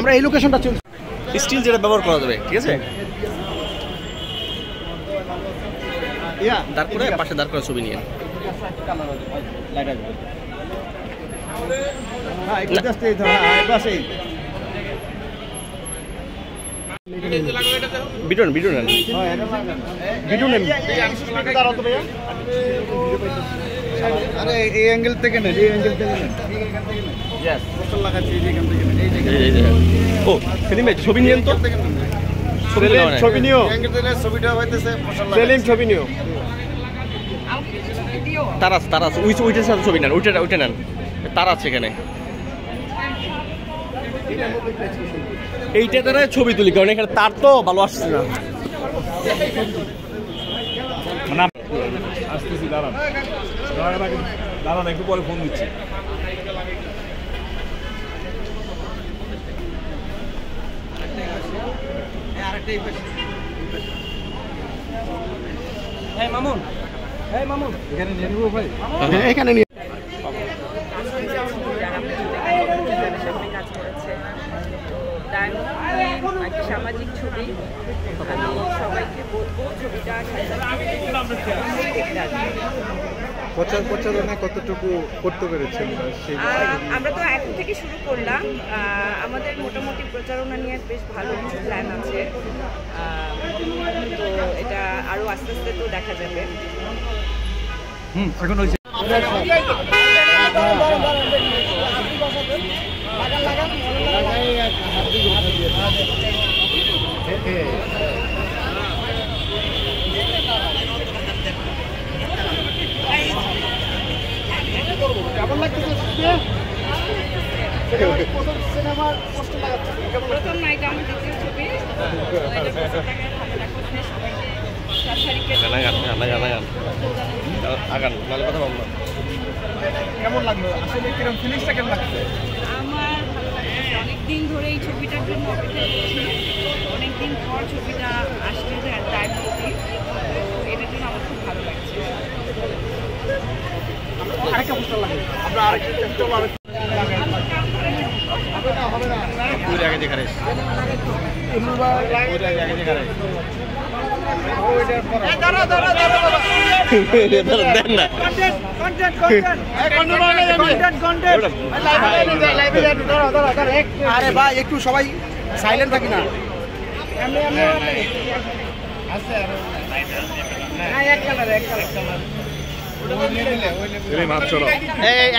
আমরা এই লোকেশনটা চলছি, স্টিল যেটা ব্যবহার করা যাবে, ঠিক আছে? দাঁড় করে পাশে দাঁড় করে ছবি নিয়ে বিটন আরে এই অ্যাঙ্গেল থেকে না, এই অ্যাঙ্গেল থেকে না, পোস্টার লাগাচ্ছি এইখান থেকে না, এই জায়গা। ও সেলিম ভাই ছবি নিয়েন তো, ছবি নিও, অ্যাঙ্গেল থেকে ছবিটা হইতেছে পোস্টার লাগা। সেলিম ছবি নিও, তারাস ওইটার সাথে ছবি নেন, ওইটা নেন, তার আছে এখানে। এইটা দ্বারা ছবি তুলি, কারণ এখানে তার তো ভালো আসছে না। আসতেছি, দাঁড়ান একটু পরে ফোন দিচ্ছি। মামুন এখানে নিয়ে নিবো ভাই, এখানে নিয়ে সামাজিক ছবি, আমি সবাইকে বলবো ছবিটা প্রচারণা কতটুকু করতে পেরেছেন? আমরা তো এখন থেকে শুরু করলাম, আমাদের মোটামুটি প্রচারণা নিয়ে বেশ ভালো কিছু প্ল্যান আছে, তো এটা আরো আস্তে আস্তে তো দেখা যাবে। এখন হয়েছে কেমন লাগতেছে? প্রথম নায়িকা আমার দ্বিতীয় ছবি, কেমন লাগলো আসলে, কিরকম ফিলিংসটা কেমন লাগছে? আমার ভালো লাগছে, অনেকদিন ধরে এই ছবিটার জন্য অপেক্ষা করছি, অনেকদিন পর ছবিটা আসছে টাইম প্রতি, তো এটার জন্য আমার খুব ভালো লাগছে। আরেকটা পোস্টার লাগে, আমরা আরেকটা চলো আরেকটা হবে না পুরো আগে দেখা রেস পুরো আগে দেখা রেস দেন না আরে ভাই একটু সবাই সাইলেন্ট থাকি না।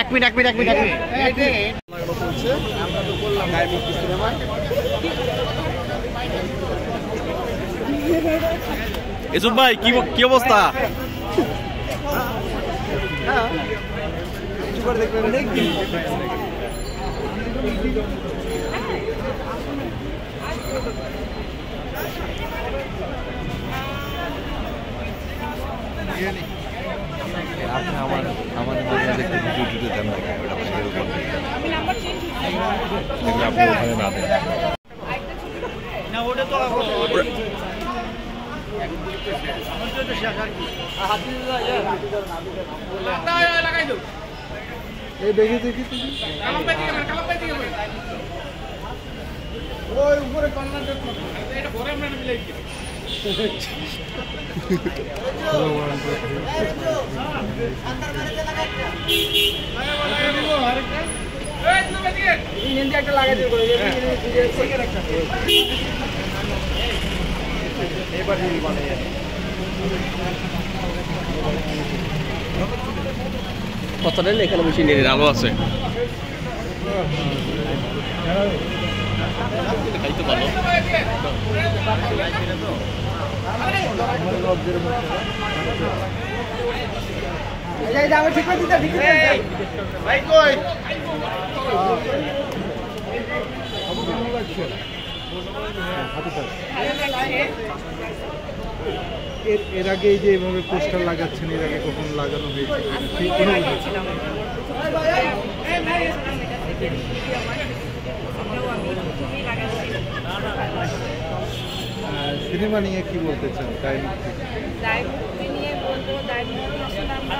এক মিনিট আমরা তো বললাম গায়মুক্তি সিনেমা। ইসুফ ভাই কি অবস্থা? আমার ভিডিও দেন আপনি ওখানে না দেন না, ওটা তো দেখি ওই উপরে একটা লাগাই দেবো এবার কথাটা এখানে বেশি নিয়ে আলো আছে খাইতে ভালো ঠিক আছে ভাই কই এর আগে এই যে এভাবে পোস্টার লাগাচ্ছেন, এর আগে কখন লাগানো হয়েছে? সিনেমা নিয়ে কি বলতে চান? দায়মুক্তি নিয়ে বলবো, দায়মুক্তি আসলে আমরা